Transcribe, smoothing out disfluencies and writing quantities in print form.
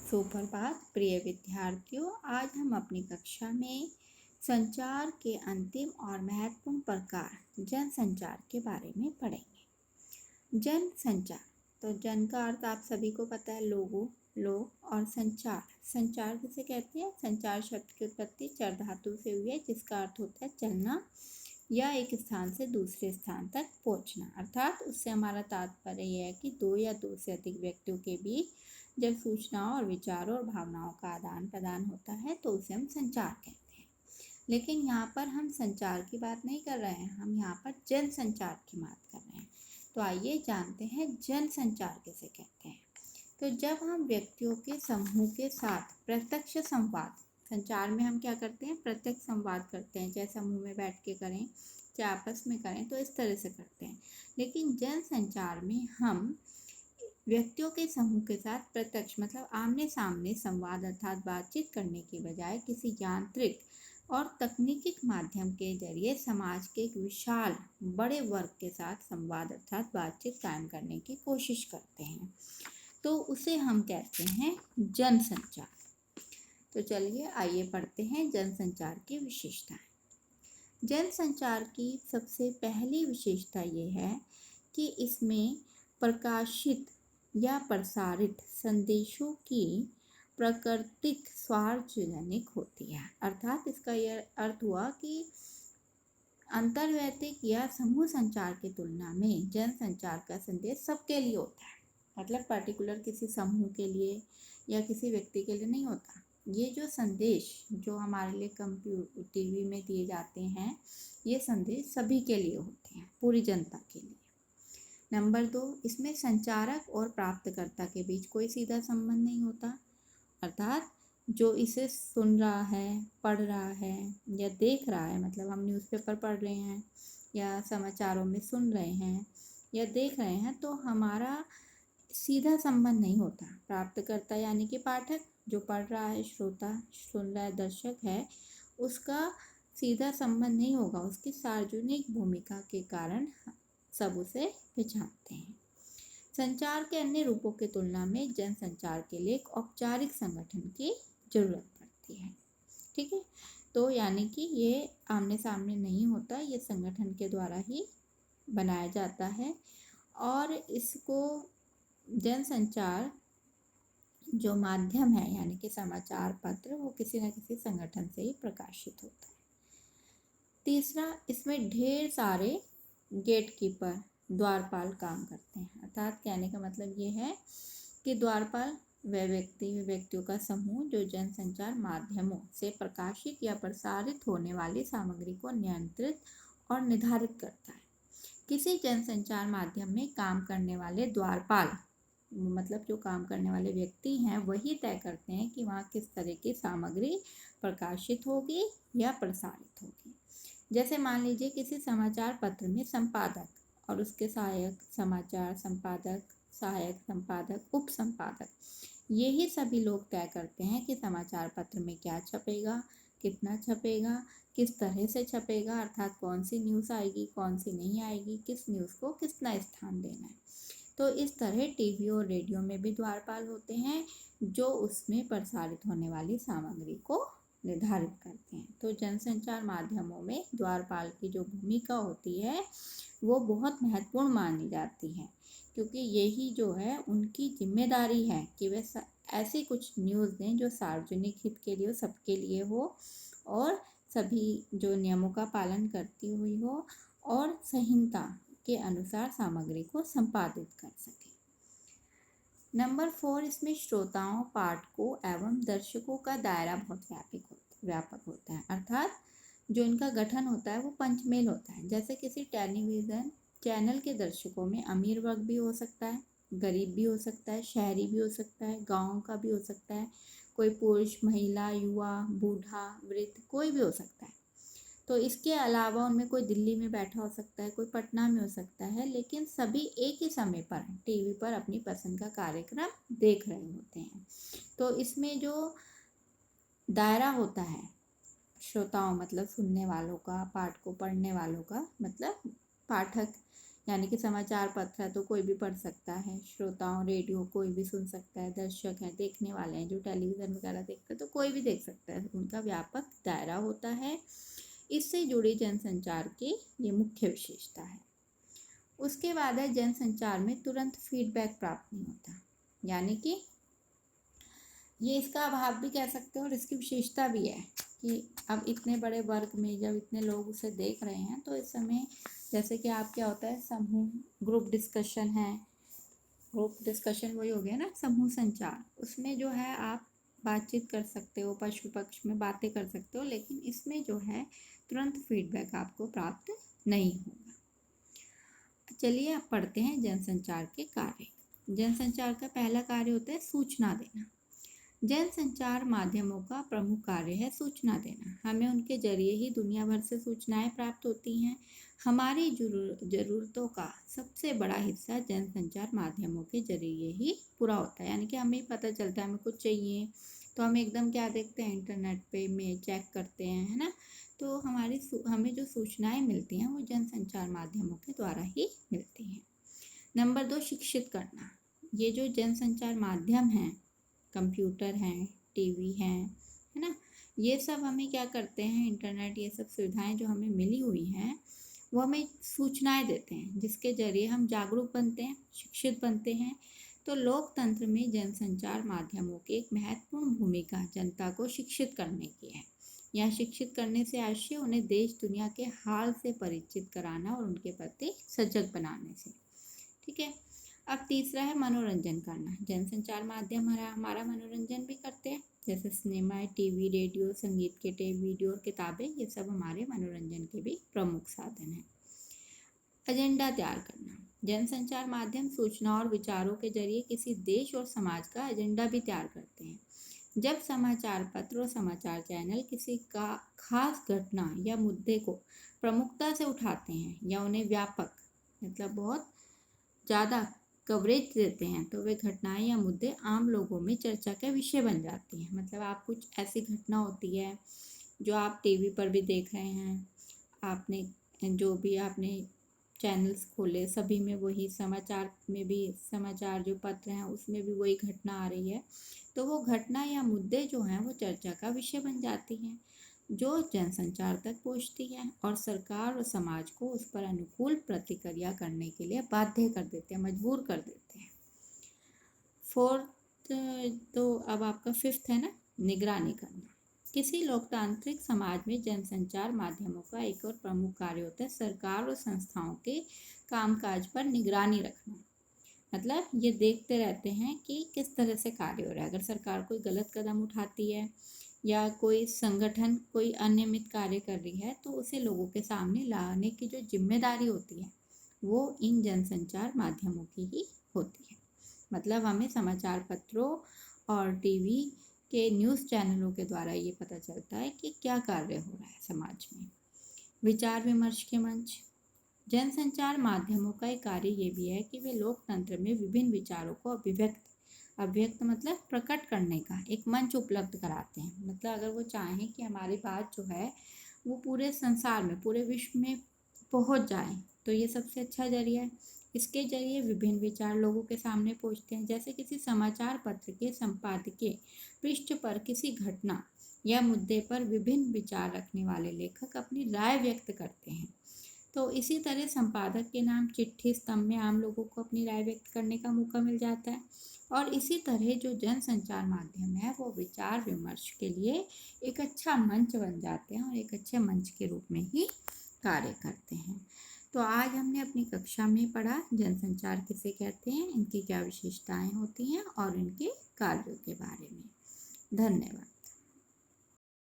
सुप्रभात प्रिय विद्यार्थियों, आज हम अपनी कक्षा में संचार के अंतिम और महत्वपूर्ण प्रकार जन संचार के बारे में पढ़ेंगे। जन संचार, तो जन का अर्थ आप सभी को पता है, लोगों, लोग, और संचार। संचार किसे कहते हैं? संचार शब्द की उत्पत्ति चर धातु से हुई है, जिसका अर्थ होता है चलना या एक स्थान से दूसरे स्थान तक पहुंचना। अर्थात उससे हमारा तात्पर्य यह है कि दो या दो से अधिक व्यक्तियों के बीच जब सूचनाओं और विचारों और भावनाओं का आदान प्रदान होता है तो उसे हम संचार कहते हैं। लेकिन यहाँ पर हम संचार की बात नहीं कर रहे हैं, हम यहाँ पर जन संचार की बात कर रहे हैं। तो आइए जानते हैं जन संचार किसे कहते हैं। तो जब हम व्यक्तियों के समूह के साथ प्रत्यक्ष संवाद, संचार में हम क्या करते हैं? प्रत्यक्ष संवाद करते हैं, चाहे समूह में बैठ के करें चाहे आपस में करें, तो इस तरह से करते हैं। लेकिन जन संचार में हम व्यक्तियों के समूह के साथ प्रत्यक्ष मतलब आमने सामने संवाद अर्थात बातचीत करने की बजाय किसी यांत्रिक और तकनीकी माध्यम के जरिए समाज के एक विशाल बड़े वर्ग के साथ संवाद अर्थात बातचीत कायम करने की कोशिश करते हैं, तो उसे हम कहते हैं जन संचार। तो चलिए आइए पढ़ते हैं जन संचार की विशेषताएं। जन संचार की सबसे पहली विशेषता ये है कि इसमें प्रकाशित या प्रसारित संदेशों की प्राकृतिक सार्वजनिक होती है। अर्थात इसका यह अर्थ हुआ कि अंतर्वैयक्तिक या समूह संचार की तुलना में जन संचार का संदेश सबके लिए होता है। मतलब पर्टिकुलर किसी समूह के लिए या किसी व्यक्ति के लिए नहीं होता। ये जो संदेश जो हमारे लिए कंप्यूटर टीवी में दिए जाते हैं, ये संदेश सभी के लिए होते हैं, पूरी जनता के लिए। नंबर 2, इसमें संचारक और प्राप्तकर्ता के बीच कोई सीधा संबंध नहीं होता। अर्थात जो इसे सुन रहा है, पढ़ रहा है या देख रहा है, मतलब हम न्यूज़पेपर पढ़ रहे हैं या समाचारों में सुन रहे हैं या देख रहे हैं, तो हमारा सीधा संबंध नहीं होता। प्राप्तकर्ता यानी कि पाठक, जो पढ़ रहा है, श्रोता सुन रहा है, दर्शक है, उसका सीधा संबंध नहीं होगा। उसकी सार्वजनिक भूमिका के कारण सब उसे पहचानते हैं। संचार के अन्य रूपों की तुलना में जन संचार के लिए एक औपचारिक संगठन की जरूरत पड़ती है। ठीक है, तो यानी कि ये आमने सामने नहीं होता, ये संगठन के द्वारा ही बनाया जाता है। और इसको जन संचार जो माध्यम है यानी कि समाचार पत्र, वो किसी न किसी संगठन से ही प्रकाशित होता है। तीसरा, इसमें ढेर सारे गेटकीपर, द्वारपाल काम करते हैं। अर्थात कहने का मतलब ये है कि द्वारपाल वह व्यक्तियों का समूह जो जनसंचार माध्यमों से प्रकाशित या प्रसारित होने वाली सामग्री को नियंत्रित और निर्धारित करता है। किसी जनसंचार माध्यम में काम करने वाले द्वारपाल मतलब जो काम करने वाले व्यक्ति हैं, वही तय करते हैं कि वहाँ किस तरह की सामग्री प्रकाशित होगी या प्रसारित होगी। जैसे मान लीजिए किसी समाचार पत्र में संपादक और उसके सहायक समाचार संपादक, सहायक संपादक, उप संपादक, यही सभी लोग तय करते हैं कि समाचार पत्र में क्या छपेगा, कितना छपेगा, किस तरह से छपेगा, अर्थात कौन सी न्यूज़ आएगी, कौन सी नहीं आएगी, किस न्यूज़ को कितना स्थान देना है। तो इस तरह टीवी और रेडियो में भी द्वारपाल होते हैं जो उसमें प्रसारित होने वाली सामग्री को निर्धारित करते हैं। तो जनसंचार माध्यमों में द्वारपाल की जो भूमिका होती है वो बहुत महत्वपूर्ण मानी जाती है, क्योंकि यही जो है उनकी जिम्मेदारी है कि वे ऐसी कुछ न्यूज़ दें जो सार्वजनिक हित के लिए हो, सबके लिए हो और सभी जो नियमों का पालन करती हुई हो और संहिता के अनुसार सामग्री को संपादित कर सके। नंबर 4, इसमें श्रोताओं, पाठकों एवं दर्शकों का दायरा बहुत व्यापक होता है। अर्थात जो इनका गठन होता है वो पंचमेल होता है। जैसे किसी टेलीविज़न चैनल के दर्शकों में अमीर वर्ग भी हो सकता है, गरीब भी हो सकता है, शहरी भी हो सकता है, गांव का भी हो सकता है, कोई पुरुष, महिला, युवा, बूढ़ा, वृद्ध, कोई भी हो सकता है। तो इसके अलावा उनमें कोई दिल्ली में बैठा हो सकता है, कोई पटना में हो सकता है, लेकिन सभी एक ही समय पर टीवी पर अपनी पसंद का कार्यक्रम देख रहे होते हैं। तो इसमें जो दायरा होता है श्रोताओं मतलब सुनने वालों का, पाठकों पढ़ने वालों का मतलब पाठक यानी कि समाचार पत्र है तो कोई भी पढ़ सकता है, श्रोताओं रेडियो कोई भी सुन सकता है, दर्शक हैं देखने वाले हैं जो टेलीविज़न वगैरह देखते हैं तो कोई भी देख सकता है, उनका व्यापक दायरा होता है। इससे जुड़ी जनसंचार की ये मुख्य विशेषता है। उसके बाद है जनसंचार में तुरंत फीडबैक प्राप्त नहीं होता, यानी कि ये इसका अभाव भी कह सकते हो और इसकी विशेषता भी है कि अब इतने बड़े वर्ग में जब इतने लोग उसे देख रहे हैं तो इस समय जैसे कि आप क्या होता है समूह ग्रुप डिस्कशन है, ग्रुप डिस्कशन वही हो गया ना समूह संचार, उसमें जो है आप बातचीत कर सकते हो, पक्ष विपक्ष में बातें कर सकते हो, लेकिन इसमें जो है तुरंत फीडबैक आपको प्राप्त नहीं होगा। चलिए अब पढ़ते हैं जनसंचार के कार्य। जनसंचार का पहला कार्य होता है सूचना देना। जनसंचार माध्यमों का प्रमुख कार्य है सूचना देना। हमें उनके जरिए ही दुनिया भर से सूचनाएं प्राप्त होती हैं। हमारी ज़रूरतों का सबसे बड़ा हिस्सा जनसंचार माध्यमों के जरिए ही पूरा होता है, यानी कि हमें पता चलता है हमें कुछ चाहिए तो हम एकदम क्या देखते हैं इंटरनेट पे में चेक करते हैं, है ना। तो हमें जो सूचनाएं मिलती हैं वो जनसंचार माध्यमों के द्वारा ही मिलती हैं। नंबर 2 शिक्षित करना। ये जो जनसंचार माध्यम हैं, कंप्यूटर हैं, टीवी हैं, है ना, ये सब हमें क्या करते हैं, इंटरनेट ये सब सुविधाएं जो हमें मिली हुई हैं वो हमें सूचनाएं देते हैं जिसके जरिए हम जागरूक बनते हैं, शिक्षित बनते हैं। तो लोकतंत्र में जनसंचार माध्यमों की एक महत्वपूर्ण भूमिका जनता को शिक्षित करने की है। यह शिक्षित करने से आशय उन्हें देश दुनिया के हाल से परिचित कराना और उनके प्रति सजग बनाने से। ठीक है। अब तीसरा है मनोरंजन करना। जनसंचार माध्यम हमारा मनोरंजन भी करते हैं, जैसे सिनेमा, टीवी, रेडियो, संगीत के टेप, वीडियो और किताबें, ये सब हमारे मनोरंजन के भी प्रमुख साधन हैं। एजेंडा तैयार करना। जनसंचार माध्यम सूचना और विचारों के जरिए किसी देश और समाज का एजेंडा भी तैयार करते हैं। जब समाचार पत्र और समाचार चैनल किसी का खास घटना या मुद्दे को प्रमुखता से उठाते हैं या उन्हें व्यापक मतलब बहुत ज़्यादा कवरेज देते हैं तो वे घटनाएं या मुद्दे आम लोगों में चर्चा का विषय बन जाती हैं। मतलब आप कुछ ऐसी घटना होती है जो आप टीवी पर भी देख रहे हैं, आपने जो भी आपने चैनल्स खोले सभी में वही समाचार में भी, समाचार जो पत्र हैं उसमें भी वही घटना आ रही है, तो वो घटना या मुद्दे जो हैं वो चर्चा का विषय बन जाती हैं जो जनसंचार तक पहुंचती है और सरकार और समाज को उस पर अनुकूल प्रतिक्रिया करने के लिए बाध्य कर देते हैं, मजबूर कर देते हैं। फोर्थ तो अब आपका फिफ्थ है ना, निगरानी करना। किसी लोकतांत्रिक समाज में जनसंचार माध्यमों का एक और प्रमुख कार्य होता है सरकार और संस्थाओं के कामकाज पर निगरानी रखना। मतलब ये देखते रहते हैं कि किस तरह से कार्य हो रहा है। अगर सरकार कोई गलत कदम उठाती है या कोई संगठन कोई अनियमित कार्य कर रही है तो उसे लोगों के सामने लाने की जो जिम्मेदारी होती है वो इन जनसंचार माध्यमों की ही होती है। मतलब हमें समाचार पत्रों और टीवी के न्यूज़ चैनलों के द्वारा ये पता चलता है कि क्या कार्य हो रहा है समाज में। विचार विमर्श के मंच। जनसंचार माध्यमों का एक कार्य ये भी है कि वे लोकतंत्र में विभिन्न विचारों को अभिव्यक्त मतलब प्रकट करने का एक मंच उपलब्ध कराते हैं। मतलब अगर वो चाहें कि हमारी बात जो है वो पूरे संसार में, पूरे विश्व में पहुंच जाए तो ये सबसे अच्छा जरिया है। इसके जरिए विभिन्न विचार लोगों के सामने पहुंचते हैं। जैसे किसी समाचार पत्र के संपादकीय पृष्ठ पर किसी घटना या मुद्दे पर विभिन्न विचार रखने वाले लेखक अपनी राय व्यक्त करते हैं, तो इसी तरह संपादक के नाम चिट्ठी स्तंभ में आम लोगों को अपनी राय व्यक्त करने का मौका मिल जाता है। और इसी तरह जो जनसंचार माध्यम है वो विचार विमर्श के लिए एक अच्छा मंच बन जाते हैं और एक अच्छे मंच के रूप में ही कार्य करते हैं। तो आज हमने अपनी कक्षा में पढ़ा जनसंचार किसे कहते हैं, इनकी क्या विशेषताएं होती हैं और इनके कार्यों के बारे में। धन्यवाद।